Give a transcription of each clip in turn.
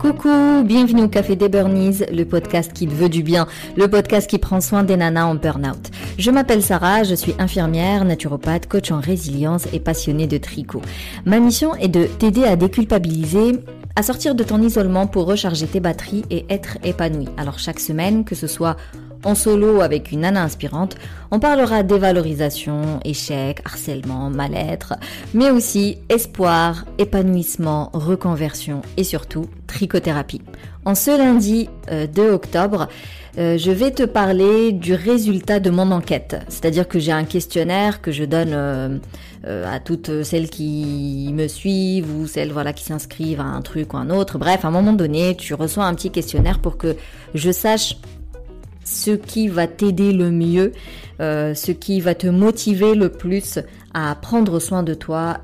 Coucou, bienvenue au Café des Burnies, le podcast qui te veut du bien, le podcast qui prend soin des nanas en burn-out. Je m'appelle Sarah, je suis infirmière, naturopathe, coach en résilience et passionnée de tricot. Ma mission est de t'aider à déculpabiliser, à sortir de ton isolement pour recharger tes batteries et être épanouie. Alors chaque semaine, que ce soit en solo avec une nana inspirante, on parlera dévalorisation, échec, harcèlement, mal-être, mais aussi espoir, épanouissement, reconversion et surtout trichothérapie. En ce lundi 2 octobre, je vais te parler du résultat de mon enquête. C'est-à-dire que j'ai un questionnaire que je donne à toutes celles qui me suivent ou celles qui s'inscrivent à un truc ou un autre. Bref, à un moment donné, tu reçois un petit questionnaire pour que je sache ce qui va t'aider le mieux, ce qui va te motiver le plus à prendre soin de toi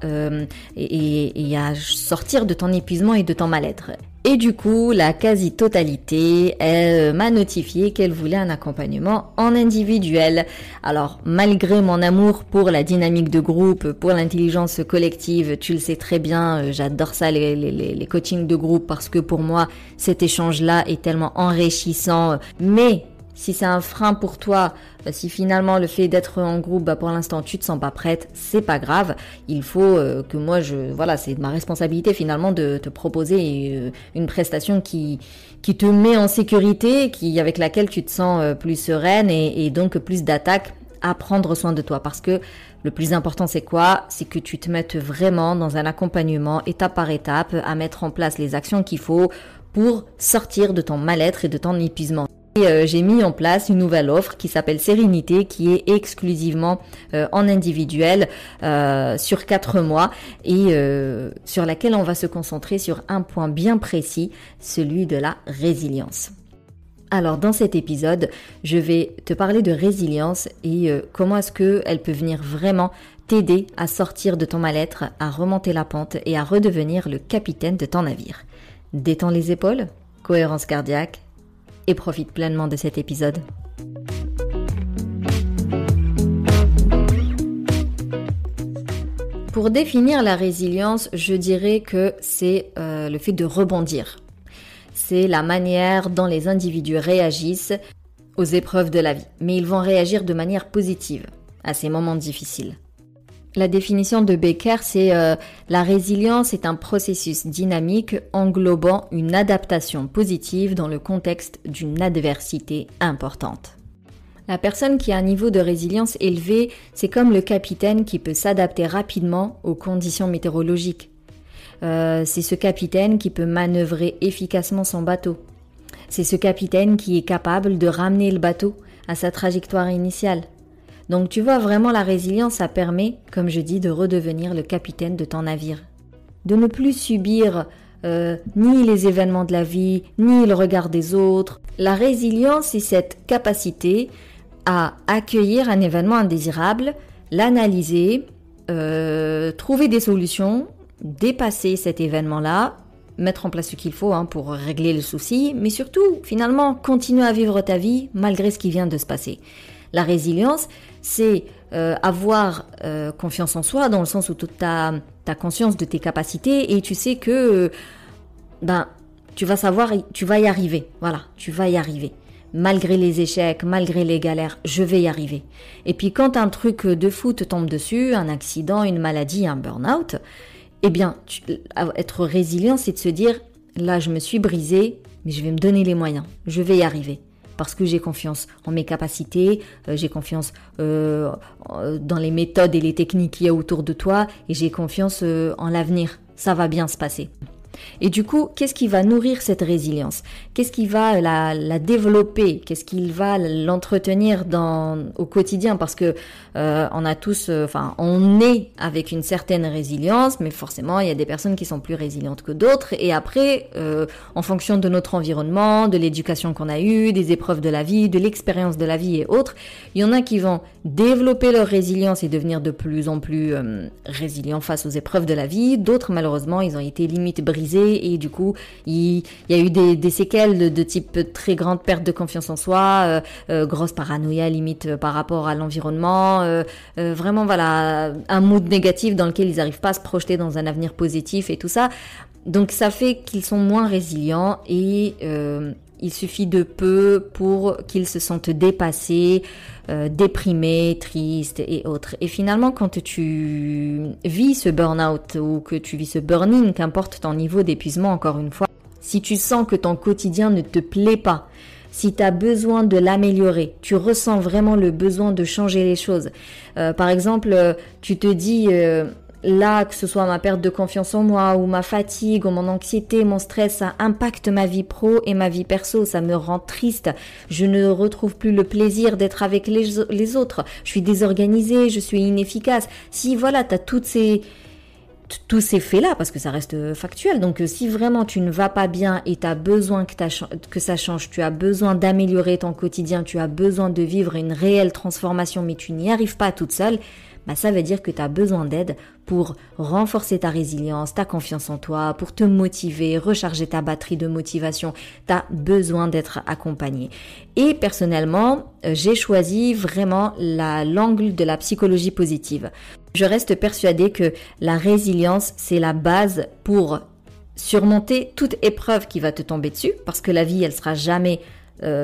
et à sortir de ton épuisement et de ton mal-être. Et du coup, la quasi-totalité, elle m'a notifié qu'elle voulait un accompagnement en individuel. Alors, malgré mon amour pour la dynamique de groupe, pour l'intelligence collective, tu le sais très bien, j'adore ça, les coachings de groupe, parce que pour moi, cet échange-là est tellement enrichissant. Mais si c'est un frein pour toi, si finalement le fait d'être en groupe, pour l'instant tu te sens pas prête, c'est pas grave. Il faut que moi c'est ma responsabilité finalement de te proposer une prestation qui te met en sécurité, avec laquelle tu te sens plus sereine et donc plus d'attaque à prendre soin de toi. Parce que le plus important c'est quoi? C'est que tu te mettes vraiment dans un accompagnement étape par étape à mettre en place les actions qu'il faut pour sortir de ton mal-être et de ton épuisement. Et j'ai mis en place une nouvelle offre qui s'appelle Sérénité, qui est exclusivement en individuel sur 4 mois et sur laquelle on va se concentrer sur un point bien précis, celui de la résilience. Alors dans cet épisode, je vais te parler de résilience et comment est-ce qu'elle peut venir vraiment t'aider à sortir de ton mal-être, à remonter la pente et à redevenir le capitaine de ton navire. Détends les épaules, cohérence cardiaque, et profite pleinement de cet épisode. Pour définir la résilience, je dirais que c'est le fait de rebondir. C'est la manière dont les individus réagissent aux épreuves de la vie. Mais ils vont réagir de manière positive à ces moments difficiles. La définition de Becker, c'est la résilience est un processus dynamique englobant une adaptation positive dans le contexte d'une adversité importante. La personne qui a un niveau de résilience élevé, c'est comme le capitaine qui peut s'adapter rapidement aux conditions météorologiques. C'est ce capitaine qui peut manœuvrer efficacement son bateau. C'est ce capitaine qui est capable de ramener le bateau à sa trajectoire initiale. Donc tu vois, vraiment la résilience, ça permet, comme je dis, de redevenir le capitaine de ton navire. De ne plus subir ni les événements de la vie, ni le regard des autres. La résilience, c'est cette capacité à accueillir un événement indésirable, l'analyser, trouver des solutions, dépasser cet événement-là, mettre en place ce qu'il faut pour régler le souci, mais surtout, finalement, continuer à vivre ta vie malgré ce qui vient de se passer. La résilience, c'est avoir confiance en soi, dans le sens où tu as conscience de tes capacités et tu sais que tu vas y arriver. Voilà, tu vas y arriver. Malgré les échecs, malgré les galères, je vais y arriver. Et puis quand un truc de fou te tombe dessus, un accident, une maladie, un burn-out, être résilient, c'est de se dire, là je me suis brisé, mais je vais me donner les moyens, je vais y arriver. Parce que j'ai confiance en mes capacités, j'ai confiance dans les méthodes et les techniques qu'il y a autour de toi et j'ai confiance en l'avenir. Ça va bien se passer. Et du coup, qu'est-ce qui va nourrir cette résilience? Qu'est-ce qui va la développer? Qu'est-ce qui va l'entretenir au quotidien? Parce que on a tous, on est avec une certaine résilience, mais forcément, il y a des personnes qui sont plus résilientes que d'autres. Et après, en fonction de notre environnement, de l'éducation qu'on a eue, des épreuves de la vie, de l'expérience de la vie et autres, il y en a qui vont développer leur résilience et devenir de plus en plus résilients face aux épreuves de la vie. D'autres, malheureusement, ils ont été limite brisés brisé et du coup, il y a eu des séquelles de type très grande perte de confiance en soi, grosse paranoïa limite par rapport à l'environnement, vraiment voilà, un mood négatif dans lequel ils n'arrivent pas à se projeter dans un avenir positif et tout ça. Donc ça fait qu'ils sont moins résilients et il suffit de peu pour qu'ils se sentent dépassés, déprimés, tristes et autres. Et finalement, quand tu vis ce burn-out ou que tu vis ce burn-in, qu'importe ton niveau d'épuisement, encore une fois, si tu sens que ton quotidien ne te plaît pas, si tu as besoin de l'améliorer, tu ressens vraiment le besoin de changer les choses. Par exemple, tu te dis... là, que ce soit ma perte de confiance en moi ou ma fatigue ou mon anxiété, mon stress, ça impacte ma vie pro et ma vie perso, ça me rend triste. Je ne retrouve plus le plaisir d'être avec les autres. Je suis désorganisée, je suis inefficace. Si voilà, tu as tous ces faits-là, parce que ça reste factuel. Donc si vraiment tu ne vas pas bien et tu as besoin que ça change, tu as besoin d'améliorer ton quotidien, tu as besoin de vivre une réelle transformation, mais tu n'y arrives pas toute seule, bah ça veut dire que tu as besoin d'aide pour renforcer ta résilience, ta confiance en toi, pour te motiver, recharger ta batterie de motivation. Tu as besoin d'être accompagné. Et personnellement, j'ai choisi vraiment l'angle de la psychologie positive. Je reste persuadée que la résilience, c'est la base pour surmonter toute épreuve qui va te tomber dessus, parce que la vie, elle sera jamais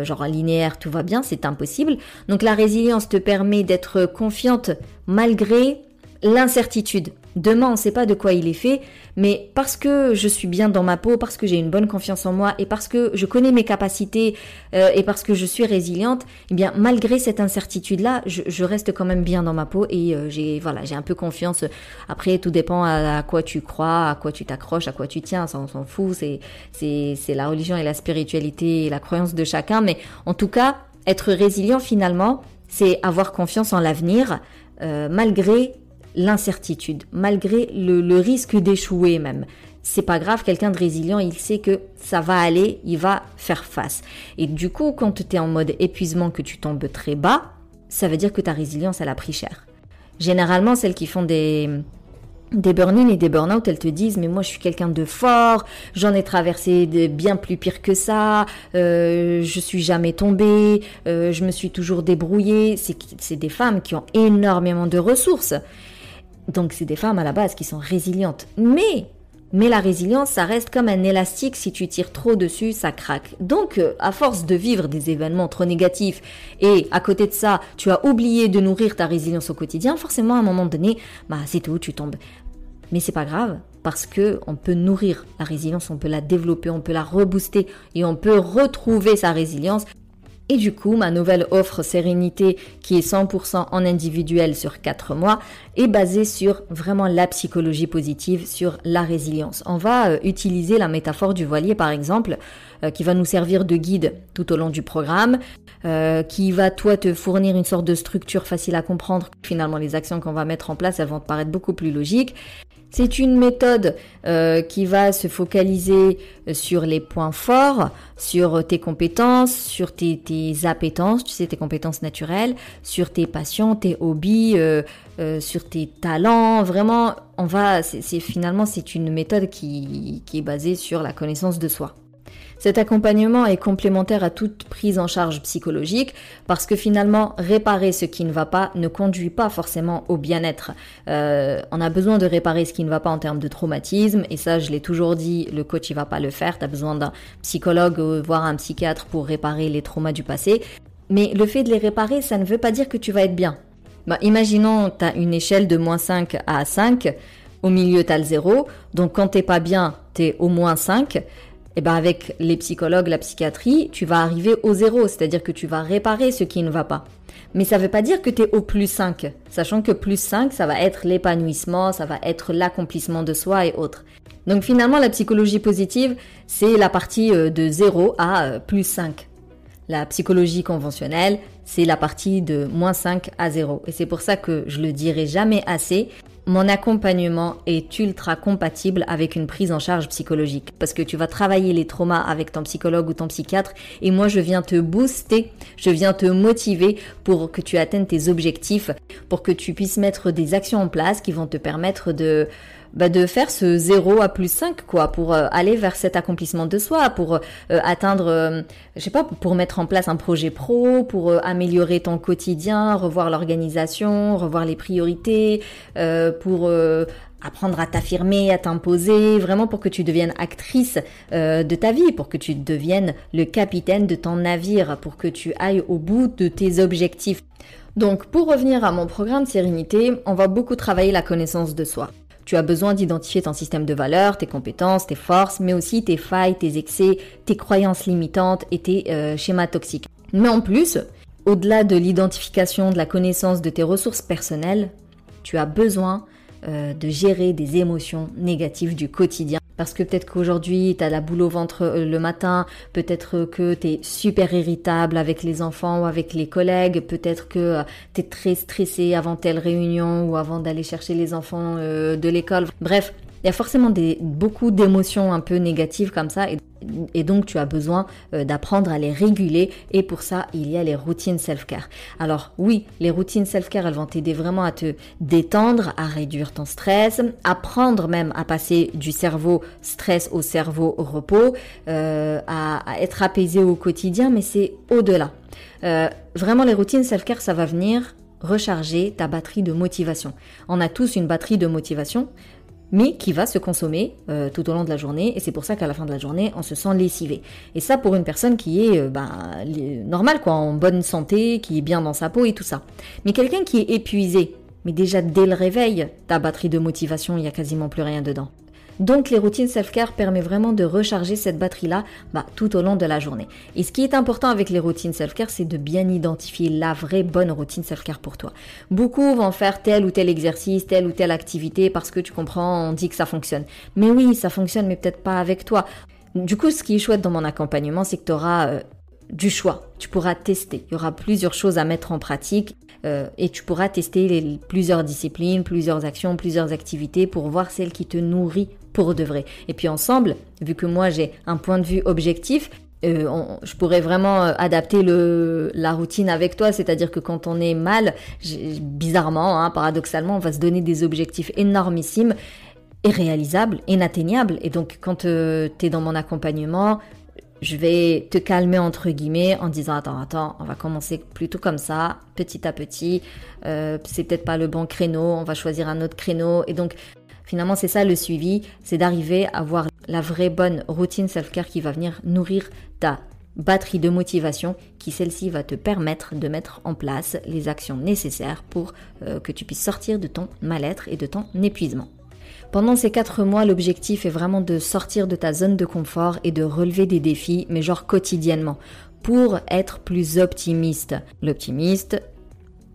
genre linéaire, tout va bien, c'est impossible. Donc la résilience te permet d'être confiante malgré l'incertitude. Demain, on ne sait pas de quoi il est fait, mais parce que je suis bien dans ma peau, parce que j'ai une bonne confiance en moi et parce que je connais mes capacités et parce que je suis résiliente, eh bien malgré cette incertitude-là, je reste quand même bien dans ma peau et j'ai un peu confiance. Après, tout dépend à quoi tu crois, à quoi tu t'accroches, à quoi tu tiens, ça on s'en fout, c'est la religion et la spiritualité et la croyance de chacun, mais en tout cas, être résilient finalement, c'est avoir confiance en l'avenir malgré l'incertitude, malgré le risque d'échouer même. C'est pas grave, quelqu'un de résilient, il sait que ça va aller, il va faire face. Et du coup, quand tu es en mode épuisement, que tu tombes très bas, ça veut dire que ta résilience, elle a pris cher. Généralement, celles qui font des burn-in et des burn-out, elles te disent « mais moi je suis quelqu'un de fort, j'en ai traversé de bien plus pire que ça, je suis jamais tombée, je me suis toujours débrouillée ». C'est des femmes qui ont énormément de ressources. Donc c'est des femmes à la base qui sont résilientes. Mais la résilience, ça reste comme un élastique, si tu tires trop dessus, ça craque. Donc à force de vivre des événements trop négatifs et à côté de ça, tu as oublié de nourrir ta résilience au quotidien, forcément à un moment donné, c'est tout, tu tombes. Mais c'est pas grave parce que on peut nourrir la résilience, on peut la développer, on peut la rebooster et on peut retrouver sa résilience. Et du coup, ma nouvelle offre Sérénité, qui est 100% en individuel sur 4 mois, est basée sur vraiment la psychologie positive, sur la résilience. On va utiliser la métaphore du voilier, par exemple, qui va nous servir de guide tout au long du programme, qui va, toi, te fournir une sorte de structure facile à comprendre. Finalement, les actions qu'on va mettre en place, elles vont te paraître beaucoup plus logiques. C'est une méthode qui va se focaliser sur les points forts, sur tes compétences, sur tes appétences, tu sais, tes compétences naturelles, sur tes passions, tes hobbies, sur tes talents. Vraiment, c'est une méthode qui est basée sur la connaissance de soi. Cet accompagnement est complémentaire à toute prise en charge psychologique parce que finalement, réparer ce qui ne va pas ne conduit pas forcément au bien-être. On a besoin de réparer ce qui ne va pas en termes de traumatisme et ça, je l'ai toujours dit, le coach, il va pas le faire. Tu as besoin d'un psychologue, voire un psychiatre pour réparer les traumas du passé. Mais le fait de les réparer, ça ne veut pas dire que tu vas être bien. Imaginons, tu as une échelle de -5 à 5. Au milieu, tu as le 0. Donc, quand t'es pas bien, tu es au -5. Et avec les psychologues, la psychiatrie, tu vas arriver au 0, c'est-à-dire que tu vas réparer ce qui ne va pas. Mais ça ne veut pas dire que tu es au +5, sachant que +5, ça va être l'épanouissement, ça va être l'accomplissement de soi et autres. Donc finalement, la psychologie positive, c'est la partie de 0 à +5. La psychologie conventionnelle, c'est la partie de -5 à 0. Et c'est pour ça que je le dirai jamais assez. Mon accompagnement est ultra compatible avec une prise en charge psychologique parce que tu vas travailler les traumas avec ton psychologue ou ton psychiatre et moi je viens te booster, je viens te motiver pour que tu atteignes tes objectifs, pour que tu puisses mettre des actions en place qui vont te permettre de de faire ce 0 à +5, quoi, pour aller vers cet accomplissement de soi, pour atteindre, je sais pas, pour mettre en place un projet pro, pour améliorer ton quotidien, revoir l'organisation, revoir les priorités, pour apprendre à t'affirmer, à t'imposer, vraiment pour que tu deviennes actrice de ta vie, pour que tu deviennes le capitaine de ton navire, pour que tu ailles au bout de tes objectifs. Donc, pour revenir à mon programme Sérénité, on va beaucoup travailler la connaissance de soi. Tu as besoin d'identifier ton système de valeurs, tes compétences, tes forces, mais aussi tes failles, tes excès, tes croyances limitantes et tes schémas toxiques. Mais en plus, au-delà de l'identification, de la connaissance de tes ressources personnelles, tu as besoin de gérer des émotions négatives du quotidien. Parce que peut-être qu'aujourd'hui, tu as la boule au ventre le matin, peut-être que tu es super irritable avec les enfants ou avec les collègues, peut-être que tu es très stressé avant telle réunion ou avant d'aller chercher les enfants de l'école. Bref, il y a forcément beaucoup d'émotions un peu négatives comme ça et donc tu as besoin d'apprendre à les réguler et pour ça, il y a les routines self-care. Alors oui, les routines self-care, elles vont t'aider vraiment à te détendre, à réduire ton stress, apprendre même à passer du cerveau stress au cerveau repos, à être apaisé au quotidien, mais c'est au-delà. Vraiment, les routines self-care, ça va venir recharger ta batterie de motivation. On a tous une batterie de motivation, mais qui va se consommer tout au long de la journée et c'est pour ça qu'à la fin de la journée, on se sent lessivé. Et ça pour une personne qui est normale, quoi, en bonne santé, qui est bien dans sa peau et tout ça. Mais quelqu'un qui est épuisé, mais déjà dès le réveil, ta batterie de motivation, il n'y a quasiment plus rien dedans. Donc les routines self-care permettent vraiment de recharger cette batterie-là tout au long de la journée. Et ce qui est important avec les routines self-care, c'est de bien identifier la vraie bonne routine self-care pour toi. Beaucoup vont faire tel ou tel exercice, telle ou telle activité parce que tu comprends, on dit que ça fonctionne. Mais oui, ça fonctionne, mais peut-être pas avec toi. Du coup, ce qui est chouette dans mon accompagnement, c'est que tu auras du choix. Tu pourras tester. Il y aura plusieurs choses à mettre en pratique et tu pourras tester plusieurs disciplines, plusieurs actions, plusieurs activités pour voir celle qui te nourrit pour de vrai. Et puis ensemble, vu que moi j'ai un point de vue objectif, je pourrais vraiment adapter la routine avec toi, c'est-à-dire que quand on est mal, bizarrement, paradoxalement, on va se donner des objectifs énormissimes, irréalisables, inatteignables. Et donc quand tu es dans mon accompagnement, je vais te calmer entre guillemets en disant attends, on va commencer plutôt comme ça, petit à petit, c'est peut-être pas le bon créneau, on va choisir un autre créneau. Et donc finalement, c'est ça le suivi, c'est d'arriver à avoir la vraie bonne routine self-care qui va venir nourrir ta batterie de motivation, qui celle-ci va te permettre de mettre en place les actions nécessaires pour que tu puisses sortir de ton mal-être et de ton épuisement. Pendant ces 4 mois, l'objectif est vraiment de sortir de ta zone de confort et de relever des défis, mais genre quotidiennement, pour être plus optimiste. L'optimiste,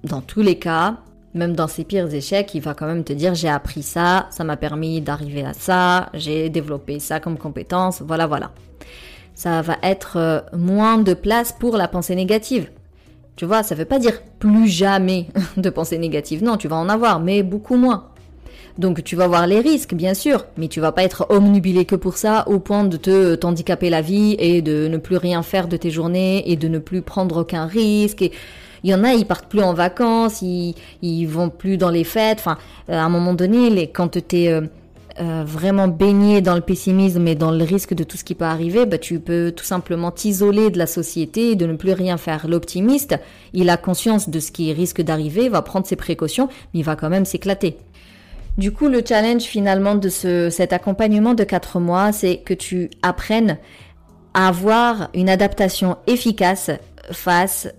dans tous les cas, même dans ses pires échecs, il va quand même te dire j'ai appris ça, ça m'a permis d'arriver à ça, j'ai développé ça comme compétence, voilà. Ça va être moins de place pour la pensée négative. Tu vois, ça veut pas dire plus jamais de pensée négative. Non, tu vas en avoir, mais beaucoup moins. Donc tu vas voir les risques, bien sûr, mais tu vas pas être omnubilé que pour ça, au point de t'handicaper la vie et de ne plus rien faire de tes journées et de ne plus prendre aucun risque. Et il y en a, ils partent plus en vacances, ils vont plus dans les fêtes. Enfin, à un moment donné, quand t'es vraiment baigné dans le pessimisme et dans le risque de tout ce qui peut arriver, tu peux tout simplement t'isoler de la société et de ne plus rien faire. L'optimiste, il a conscience de ce qui risque d'arriver, va prendre ses précautions, mais il va quand même s'éclater. Du coup, le challenge finalement de cet accompagnement de 4 mois, c'est que tu apprennes à avoir une adaptation efficace face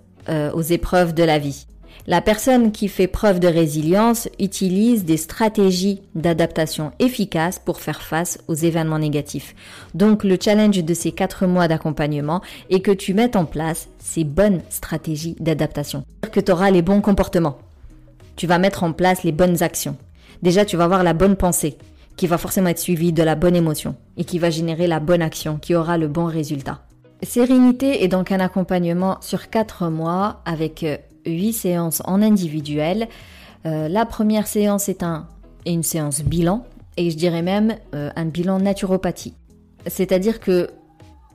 aux épreuves de la vie. La personne qui fait preuve de résilience utilise des stratégies d'adaptation efficaces pour faire face aux événements négatifs. Donc, le challenge de ces 4 mois d'accompagnement est que tu mettes en place ces bonnes stratégies d'adaptation. C'est-à-dire que tu auras les bons comportements. Tu vas mettre en place les bonnes actions. Déjà, tu vas avoir la bonne pensée qui va forcément être suivie de la bonne émotion et qui va générer la bonne action qui aura le bon résultat. Sérénité est donc un accompagnement sur 4 mois avec 8 séances en individuel. La première séance est une séance bilan et je dirais même un bilan naturopathie. C'est-à-dire que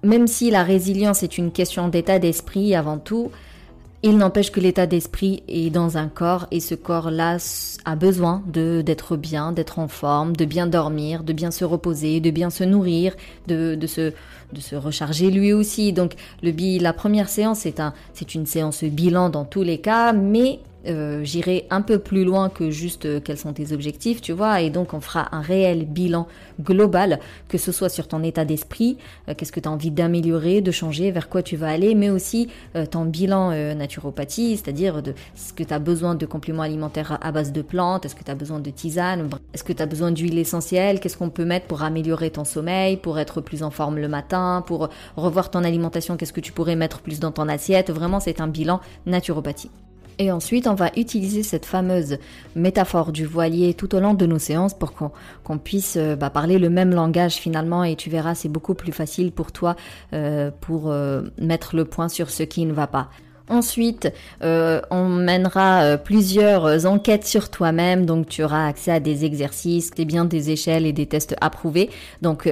même si la résilience est une question d'état d'esprit avant tout, Il n'empêche que l'état d'esprit est dans un corps et ce corps-là a besoin d'être bien, d'être en forme, de bien dormir, de bien se reposer, de bien se nourrir, de se recharger lui aussi. Donc la première séance, c'est une séance bilan dans tous les cas, mais j'irai un peu plus loin que juste quels sont tes objectifs, tu vois, et donc on fera un réel bilan global, que ce soit sur ton état d'esprit, qu'est-ce que tu as envie d'améliorer, de changer, vers quoi tu vas aller, mais aussi ton bilan naturopathie, c'est-à-dire est-ce que tu as besoin de compléments alimentaires à base de plantes, est-ce que tu as besoin de tisane, est-ce que tu as besoin d'huile essentielle, qu'est-ce qu'on peut mettre pour améliorer ton sommeil, pour être plus en forme le matin, pour revoir ton alimentation, qu'est-ce que tu pourrais mettre plus dans ton assiette, vraiment c'est un bilan naturopathie. Et ensuite, on va utiliser cette fameuse métaphore du voilier tout au long de nos séances pour qu'on puisse parler le même langage finalement, et tu verras, c'est beaucoup plus facile pour toi pour mettre le point sur ce qui ne va pas. Ensuite, on mènera plusieurs enquêtes sur toi-même, donc tu auras accès à des exercices, des échelles et des tests approuvés. Donc,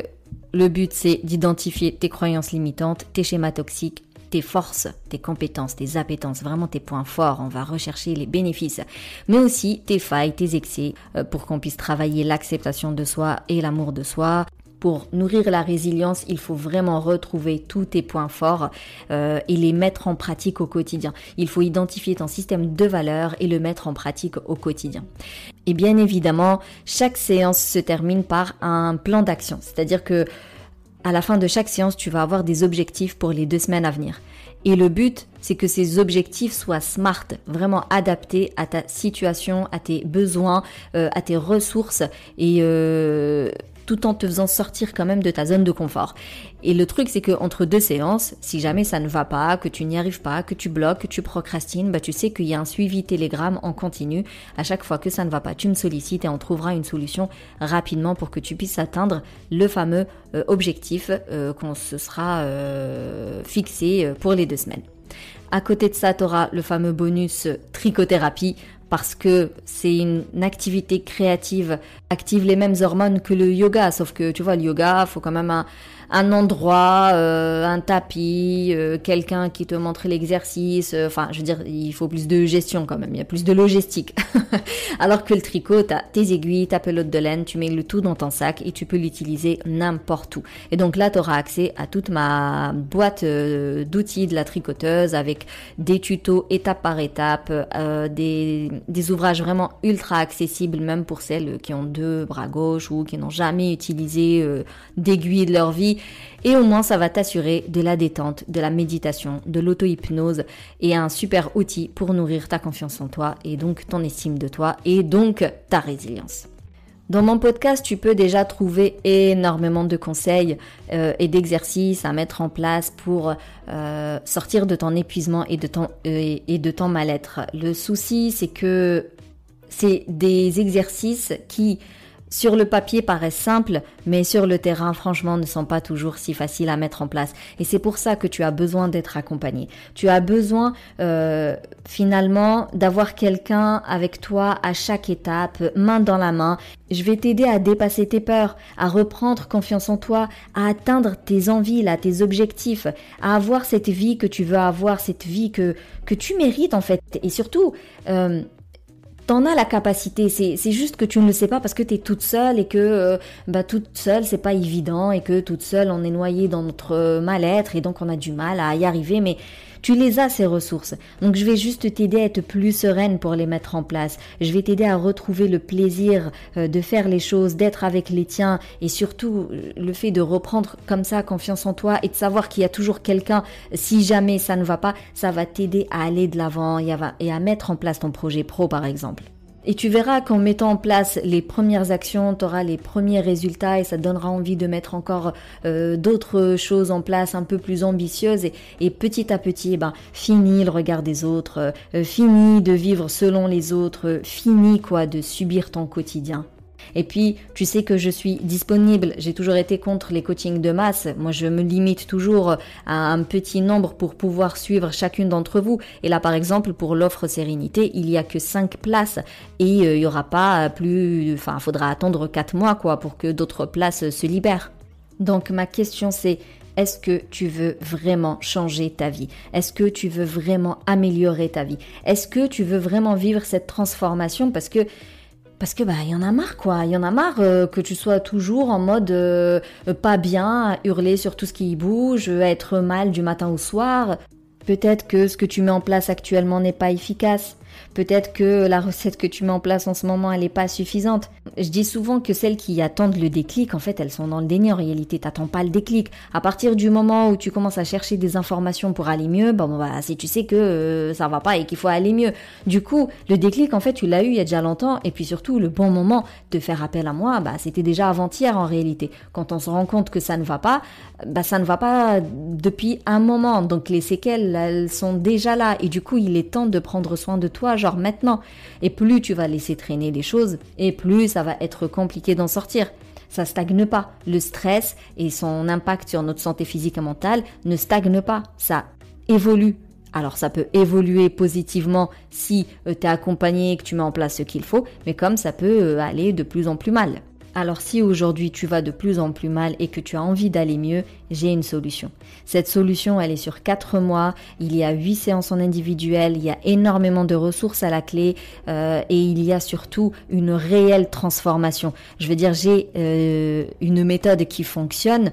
le but, c'est d'identifier tes croyances limitantes, tes schémas toxiques, tes forces, tes compétences, tes appétences, vraiment tes points forts. On va rechercher les bénéfices, mais aussi tes failles, tes excès, pour qu'on puisse travailler l'acceptation de soi et l'amour de soi. Pour nourrir la résilience, il faut vraiment retrouver tous tes points forts et les mettre en pratique au quotidien. Il faut identifier ton système de valeurs et le mettre en pratique au quotidien. Et bien évidemment, chaque séance se termine par un plan d'action, c'est-à-dire que à la fin de chaque séance, tu vas avoir des objectifs pour les 2 semaines à venir. Et le but, c'est que ces objectifs soient smart, vraiment adaptés à ta situation, à tes besoins, à tes ressources et tout en te faisant sortir quand même de ta zone de confort. Et le truc, c'est qu'entre 2 séances, si jamais ça ne va pas, que tu n'y arrives pas, que tu bloques, que tu procrastines, tu sais qu'il y a un suivi Telegram en continu. À chaque fois que ça ne va pas, tu me sollicites et on trouvera une solution rapidement pour que tu puisses atteindre le fameux objectif qu'on se sera fixé pour les 2 semaines. À côté de ça, tu auras le fameux bonus trichothérapie, parce que c'est une activité créative, active les mêmes hormones que le yoga, sauf que tu vois, le yoga, il faut quand même un endroit, un tapis, quelqu'un qui te montre l'exercice, je veux dire, il faut plus de gestion quand même, il y a plus de logistique. Alors que le tricot, t'as tes aiguilles, ta pelote de laine, tu mets le tout dans ton sac et tu peux l'utiliser n'importe où. Et donc là, tu auras accès à toute ma boîte d'outils de la tricoteuse avec des tutos étape par étape, des ouvrages vraiment ultra accessibles, même pour celles qui ont 2 bras gauche ou qui n'ont jamais utilisé d'aiguille de leur vie. Et au moins, ça va t'assurer de la détente, de la méditation, de l'auto-hypnose et un super outil pour nourrir ta confiance en toi et donc ton estime de toi et donc ta résilience. Dans mon podcast, tu peux déjà trouver énormément de conseils et d'exercices à mettre en place pour sortir de ton épuisement et de ton mal-être. Le souci, c'est que c'est des exercices qui, sur le papier, paraissent simples, mais sur le terrain, franchement, ne sont pas toujours si faciles à mettre en place. Et c'est pour ça que tu as besoin d'être accompagné. Tu as besoin, finalement, d'avoir quelqu'un avec toi à chaque étape, main dans la main. Je vais t'aider à dépasser tes peurs, à reprendre confiance en toi, à atteindre tes envies, là, tes objectifs, à avoir cette vie que tu veux avoir, cette vie que tu mérites, en fait. Et surtout, t'en as la capacité, c'est juste que tu ne le sais pas parce que t'es toute seule et que toute seule c'est pas évident et que toute seule on est noyé dans notre mal-être et donc on a du mal à y arriver, mais tu les as ces ressources. Donc je vais juste t'aider à être plus sereine pour les mettre en place. Je vais t'aider à retrouver le plaisir de faire les choses, d'être avec les tiens et surtout le fait de reprendre comme ça confiance en toi et de savoir qu'il y a toujours quelqu'un si jamais ça ne va pas, ça va t'aider à aller de l'avant et à mettre en place ton projet pro par exemple. Et tu verras qu'en mettant en place les premières actions, tu auras les premiers résultats et ça te donnera envie de mettre encore d'autres choses en place un peu plus ambitieuses et petit à petit, fini le regard des autres, fini de vivre selon les autres, fini de subir ton quotidien. Et puis, tu sais que je suis disponible. J'ai toujours été contre les coachings de masse. Moi, je me limite toujours à un petit nombre pour pouvoir suivre chacune d'entre vous. Et là, par exemple, pour l'offre Sérénité, il y a que 5 places et il y aura pas plus, faudra attendre 4 mois, pour que d'autres places se libèrent. Donc, ma question c'est, Est-ce que tu veux vraiment changer ta vie? Est-ce que tu veux vraiment améliorer ta vie? Est-ce que tu veux vraiment vivre cette transformation parce que il y en a marre quoi, il y en a marre que tu sois toujours en mode pas bien, à hurler sur tout ce qui bouge, à être mal du matin au soir. Peut-être que ce que tu mets en place actuellement n'est pas efficace. Peut-être que la recette que tu mets en place en ce moment, elle n'est pas suffisante. Je dis souvent que celles qui attendent le déclic, en fait, elles sont dans le déni. En réalité, t'attends pas le déclic. À partir du moment où tu commences à chercher des informations pour aller mieux, si tu sais que ça va pas et qu'il faut aller mieux. Du coup, le déclic, en fait, tu l'as eu il y a déjà longtemps. Et puis surtout, le bon moment de faire appel à moi, c'était déjà avant-hier en réalité. Quand on se rend compte que ça ne va pas, ça ne va pas depuis un moment. Donc les séquelles, elles sont déjà là. Et du coup, il est temps de prendre soin de toi, genre maintenant. Et plus tu vas laisser traîner les choses, et plus ça va être compliqué d'en sortir. Ça stagne pas. Le stress et son impact sur notre santé physique et mentale ne stagne pas. Ça évolue. Alors ça peut évoluer positivement si tu es accompagné et que tu mets en place ce qu'il faut, mais comme ça peut aller de plus en plus mal. Alors si aujourd'hui tu vas de plus en plus mal et que tu as envie d'aller mieux, j'ai une solution. Cette solution, elle est sur 4 mois, il y a 8 séances en individuel, il y a énormément de ressources à la clé et il y a surtout une réelle transformation. Je veux dire, j'ai une méthode qui fonctionne.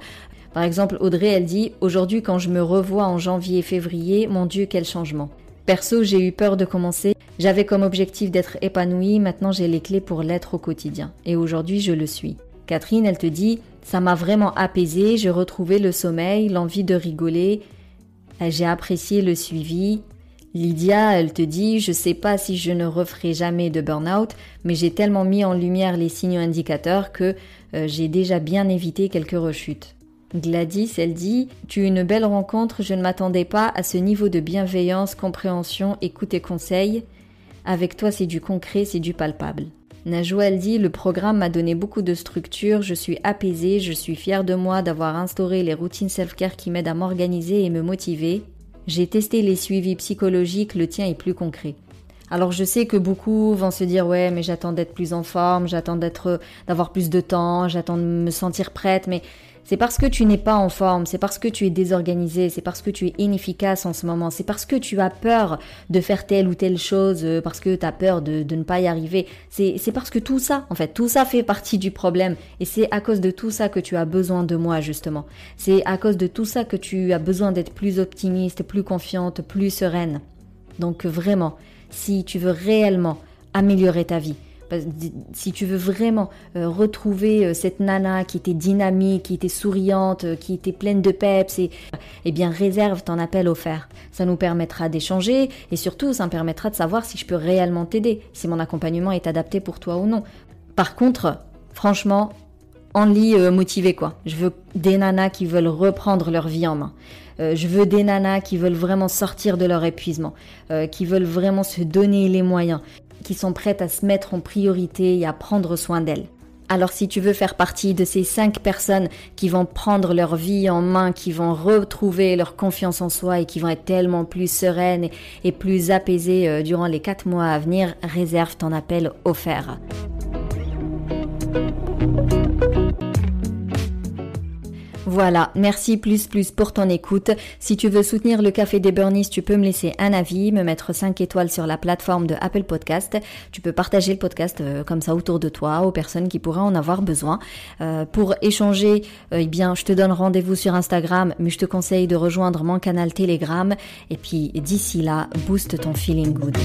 Par exemple, Audrey, elle dit « Aujourd'hui, quand je me revois en janvier et février, mon Dieu, quel changement !» Perso, j'ai eu peur de commencer. J'avais comme objectif d'être épanouie. Maintenant, j'ai les clés pour l'être au quotidien. Et aujourd'hui, je le suis. Catherine, elle te dit « Ça m'a vraiment apaisée. J'ai retrouvé le sommeil, l'envie de rigoler. J'ai apprécié le suivi. » Lydia, elle te dit « Je sais pas si je ne referai jamais de burn-out, mais j'ai tellement mis en lumière les signaux indicateurs que j'ai déjà bien évité quelques rechutes. » Gladys, elle dit « Tu es une belle rencontre, je ne m'attendais pas à ce niveau de bienveillance, compréhension, écoute et conseil. Avec toi, c'est du concret, c'est du palpable. » Najwa, elle dit « Le programme m'a donné beaucoup de structure, je suis apaisée, je suis fière de moi d'avoir instauré les routines self-care qui m'aident à m'organiser et me motiver. J'ai testé les suivis psychologiques, le tien est plus concret. » Alors je sais que beaucoup vont se dire « Ouais, mais j'attends d'être plus en forme, j'attends d'avoir plus de temps, j'attends de me sentir prête, mais... » C'est parce que tu n'es pas en forme, c'est parce que tu es désorganisé, c'est parce que tu es inefficace en ce moment, c'est parce que tu as peur de faire telle ou telle chose, parce que tu as peur de ne pas y arriver. C'est parce que tout ça, en fait, tout ça fait partie du problème. Et c'est à cause de tout ça que tu as besoin de moi, justement. C'est à cause de tout ça que tu as besoin d'être plus optimiste, plus confiante, plus sereine. Donc vraiment, si tu veux réellement améliorer ta vie, si tu veux vraiment retrouver cette nana qui était dynamique, qui était souriante, qui était pleine de peps, eh bien réserve ton appel offert. Ça nous permettra d'échanger et surtout ça me permettra de savoir si je peux réellement t'aider, si mon accompagnement est adapté pour toi ou non. Par contre, franchement, only motivé quoi. Je veux des nanas qui veulent reprendre leur vie en main. Je veux des nanas qui veulent vraiment sortir de leur épuisement, qui veulent vraiment se donner les moyens, qui sont prêtes à se mettre en priorité et à prendre soin d'elles. Alors si tu veux faire partie de ces 5 personnes qui vont prendre leur vie en main, qui vont retrouver leur confiance en soi et qui vont être tellement plus sereines et plus apaisées durant les 4 mois à venir, réserve ton appel offert. Voilà, merci plus pour ton écoute. Si tu veux soutenir le Café des Burnies, tu peux me laisser un avis, me mettre 5 étoiles sur la plateforme de Apple Podcast. Tu peux partager le podcast comme ça autour de toi, aux personnes qui pourraient en avoir besoin. Pour échanger, je te donne rendez-vous sur Instagram, mais je te conseille de rejoindre mon canal Telegram. Et puis d'ici là, booste ton feeling good.